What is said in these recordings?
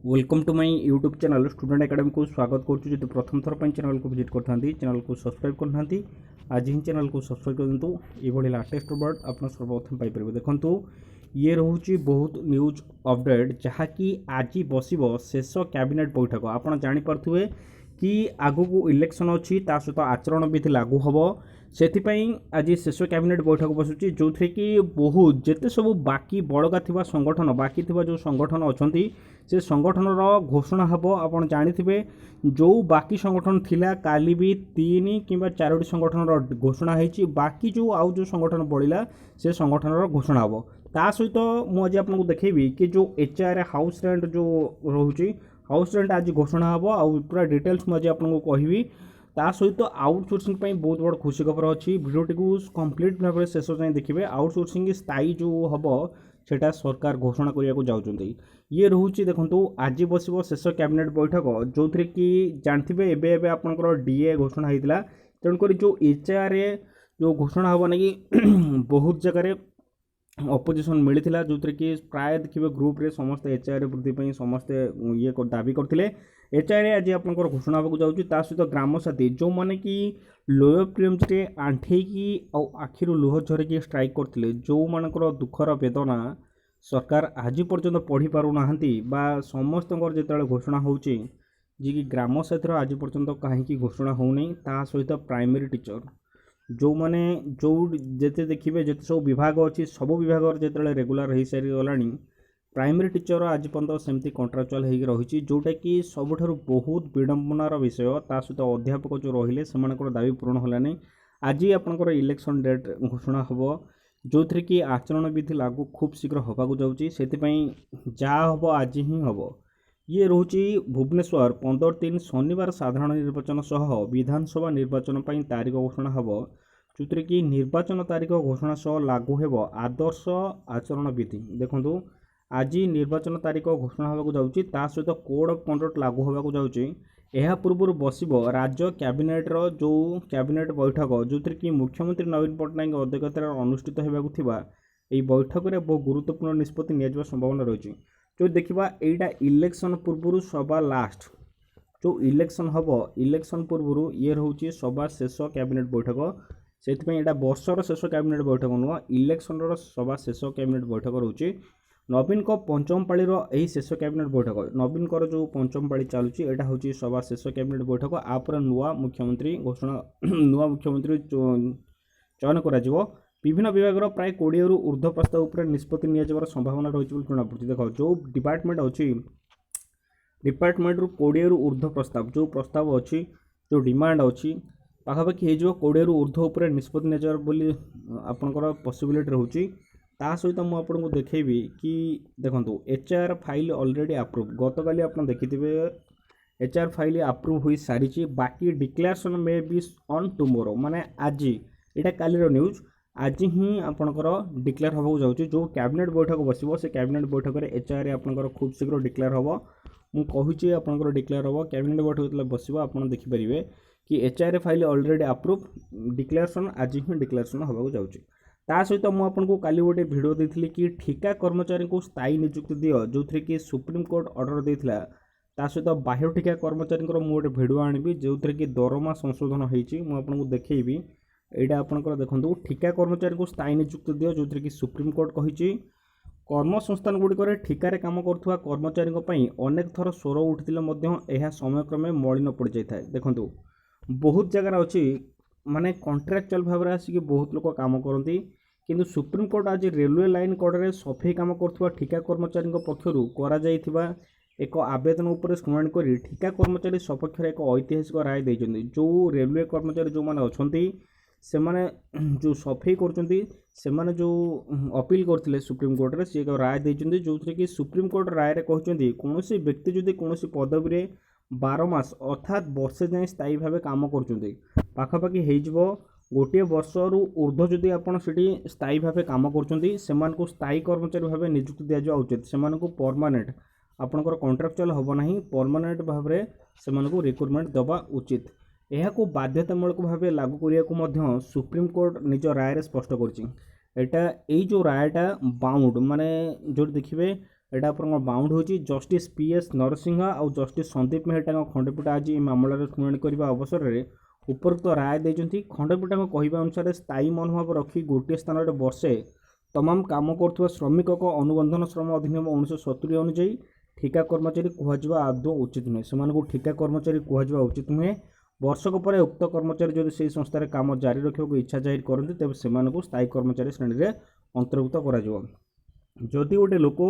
Welcome to my YouTube channel student academy को स्वागत करुँ। जो प्रथम थर पर चैनल को विजिट करते चैनल को सब्सक्राइब करना आज ही चैनल को सब्सक्राइब कर दिंतु। ये लाटेस्ट अपडेट आप सर्वप्रथम पाइपर। देखो ये रोचे बहुत न्यूज अपडेट जहाँकि आज बस शेष कैबिनेट बैठक। आप जापे कि आगु को इलेक्शन अच्छी सहित आचरण विधि लागू हम से आज शेष कैबिनेट बैठक बसुची जो थे कि बहुत जिते सब बाकी बड़का थिबा संगठन बाकी थिबा जो संगठन अच्छा से संगठन घोषणा हम। आप जाथे जो बाकी संगठन थिला काली भी 3 कि 4 संगठन घोषणा होती बाकी जो आउ जो संगठन बढ़ला से संगठन घोषणा हम। ता सहित मुझे आपको देखेबी कि जो एचआर हाउस रेंट जो रोचे हाउस रेंट आज घोषणा हम आ पूरा डिटेल्स मुझे आपको कहबी। ता सहित आउटसोर्सिंग बहुत बड़ खुशी खबर अच्छी भिडियोटी को कंप्लीट भाव में शेष जाए देखिए। आउटसोर्सिंग स्थायी जो हम सेटा सरकार घोषणा करने को जाऊँच। ये रोचे देखो आज बस शेष कैबिनेट बैठक जो थे कि जानते एवं आपंकर डीए घोषणा होता तेणुक जो एचआर जो घोषणा हम ना कि बहुत जगह अपोजिशन मिलता जो थे कि प्राय देखिए ग्रुप रे समस्त एचआर वृद्धि समस्ते ये दाबी करते एचआर आज आप घोषणा होगा जाऊँगी। सहित ग्राम साथी जो मैंने कि लोअर प्रिलिम्स आंठेकी आखिर लुह झरिकी स्ट्राइक करते जो मानकर दुखर वेदना सरकार आज पर्यंत पढ़ी पारना समस्त जो घोषणा होची कि ग्राम साथी आज पर्यंत कहीं घोषणा होनी सहित प्राइमरी टीचर जो मैंने जो जिते देखिए जिते सब विभाग अच्छी सब विभाग जो रेगुलर हो सारी गला प्राइमरी टीचर आज पर्यटन सेमती कंट्राक्चुअल हो रही जोटा कि सबुठ बहुत विडंबनार विषय सहित अध्यापक जो रहिले से दाबी पूरण होलानी। आज आपंकर इलेक्शन डेट घोषणा हम जो थे कि आचरण विधि लागू खूब शीघ्र होगा जाऊँगी से जहाँ हम आज ही हम। ये रोचे भुवनेश्वर 15/3 शनिवार साधारण निर्वाचन सह विधानसभा निर्वाचन पर तारीख घोषणा हम जो थे कि निर्वाचन तारीख घोषणा सह लागू हेब आदर्श आचरण विधि। देखो आज निर्वाचन तारीख घोषणा होगा जाऊँगी सहित कोड ऑफ कंडक्ट लागू होगा जाऊँगी। यह पूर्व बस राज्य कैबिनेटर जो कैबिनेट बैठक जो थे कि मुख्यमंत्री नवीन पट्टनायक अध्यक्षतार अनुष्ठित होगा बैठक में बहुत गुरुत्वपूर्ण निष्पत्ति निया संभावना रही। जो देखा यहाँ इलेक्शन पूर्व सभा लास्ट जो इलेक्शन हम इलेक्शन पूर्व ये रोचे सभा शेष कैबिनेट बैठक से यहाँ वर्षर शेष कैबिनेट बैठक नुह इलेक्शन सभा शेष कैबिनेट बैठक रोचे। नवीन को पंचम पाली यही शेष कैबिनेट बैठक नवीन कर जो पंचम पाली चलुची यहाँ हूँ सभा शेष कैबिनेट बैठक आपर नुआ मुख्यमंत्री घोषणा नुआ मुख्यमंत्री चयन कर विभिन्न विभाग प्राय 20 रु ऊर्ध्व प्रस्ताव उपर निष्पत्ति नियार संभावना रही जना पड़ी। देख जो डिपार्टमेंट अच्छी डिपार्टमेंट रु 20 रु ऊर्ध्व प्रस्ताव जो प्रस्ताव अच्छी जो डिमांड अच्छी पाखापाखि हो 20 रु ऊर्ध्व उपर निष्पत्ति नियार बोली आपंकर पॉसिबिलिटी रोचे। ता सहित मुझे देखेबी कि देखो एचआर फाइल ऑलरेडी अप्रूव गतकाली आप देखिथे एचआर फाइल अप्रूव हो सारी बाकी declaration may be on tomorrow माने आज यहाँ कालीर न्यूज आज ही आपंकर डिक्लेयर होगा जाऊँगी। जो कैबिनेट बैठक बस से कैबिनेट बैठक में एचआर आपंकर खूब शीघ्र डिक्लेयर हम मुझे आपंकर डिक्लेयर हम कैबिनेट बैठक जो बस आप देखिपारे कि HR file already approve declaration आज ही डिक्लेरेशन होगा जाऊँगी। ता सहित मुझे काली गोटे भिडियो देती कि ठिका कर्मचारी को स्थायी नियुक्ति दियो जो थे कि सुप्रीम कोर्ट ऑर्डर देता ता सहित बाह्य ठिका कर्मचारी गोटे भिडियो आनी जो थे कि दरमा संशोधन होती देखेबी। यहाँ आपंकर देखो ठिका कर्मचारी को स्थायी नियुक्ति दियो जो थे कि सुप्रीम कोर्ट कही कर्म संस्थान गुड़िक ठिकार काम करुवा कर्मचारी अनेक थर स्वर उठिले समयक्रमे मलिन पड़ जाए। देखो बहुत जगार अच्छी माने कॉन्ट्रैक्चुअल भाव में आसिक बहुत लोग काम करती किंतु सुप्रीम कोर्ट आज रेलवे लाइन कड़े सफेई काम करुवा ठिका कर्मचारी पक्षर कर एक आवेदन उपर शुणाणी कर ठिका कर्मचारी सपक्ष एक ऐतिहासिक राय देते जो रेलवे कर्मचारी जो मैंने अच्छा से माने जो सफेई कर जो अपील करते सुप्रीम कोर्ट रे सी एक राय देते जो थे कि सुप्रीम कोर्ट राय कहते कौन व्यक्ति जदि कौन पदवी 12 मास अर्थात वर्षे जाए स्थायी भाव कम करपाखापाखि हो गोटे वर्ष रु ऊर्ध्व जदि आपड़ से स्थायी भाव कम कर स्थायी कर्मचारी भाव नियुक्ति दि जावा उचित से परमानेंट आपंकर कॉन्ट्रैक्चुअल हम ना परमानेंट भाव में रिक्रुटमेंट देवा उचित। यह बाध्यतामूलक भाव लागू करने सुप्रीम कोर्ट निज राय स्पष्ट कर जो रायटा बाउंड माने जो देखिए एटा बाउंड होची जस्टिस पीएस नरसिंह और जस्टिस संदीप मेहटा खंडपीठ आज मामलार शुणाणी करने अवसर में उपरोक्त राय देते। खंडपीठ कहवा अनुसार स्थायी मनोभाव रखी गोटे स्थान में वर्षे तमाम काम कर श्रमिक को अनुबंधन श्रम अधिनियम 1970 अनुଯାयी ठिका कर्मचारी कहवा आदौ उचित नुहे। से ठिका कर्मचारी कहवा उचित नुहे। वर्षक पर उक्त कर्मचारी जदि से संस्थार काम जारी रखा इच्छा जाहिर करते तेज से स्थायी कर्मचारी श्रेणी में अंतर्भुक्त करदि गोटे लोक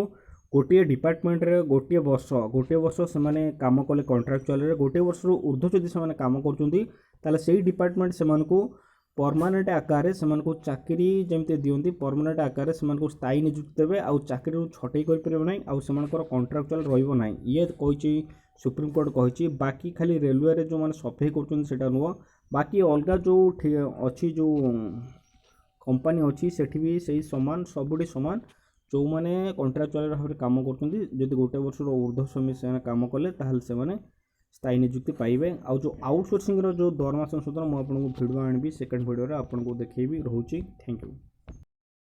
गोटे डिपार्टमेंट रे गोटे वर्ष से काम कले कंट्राक्चुअल गोटे वर्ष ऊर्ध्व जदि से काम कर डिपार्टमेंट से परमानेंट आकार से चाकरी जमी दिखती परमानेंट आकार से स्थायी नियुक्ति देवे आउ चाकरी छटई करें आउ से कंट्राक्चुअल रहा ये कही सुप्रीमकोर्ट कही। बाकी खाली रेलवे जो मैंने सफाई कर नुह बाकी अलग जो अच्छी जो कंपनी अच्छी सेठी भी सही सामान सबुठी सामान जो मैंने कंट्राक्चुअल भाव में कम कर गोटे वर्ष ऊर्ध्व समय से कम कले से स्थायी नियुक्ति पाइबे। आउ जो आउटसोर्सिंग जो दरमा संशोधन मुझे आपको भिडियो आनी सेकेंड भिडियो आपको देखी रोचे। Thank you.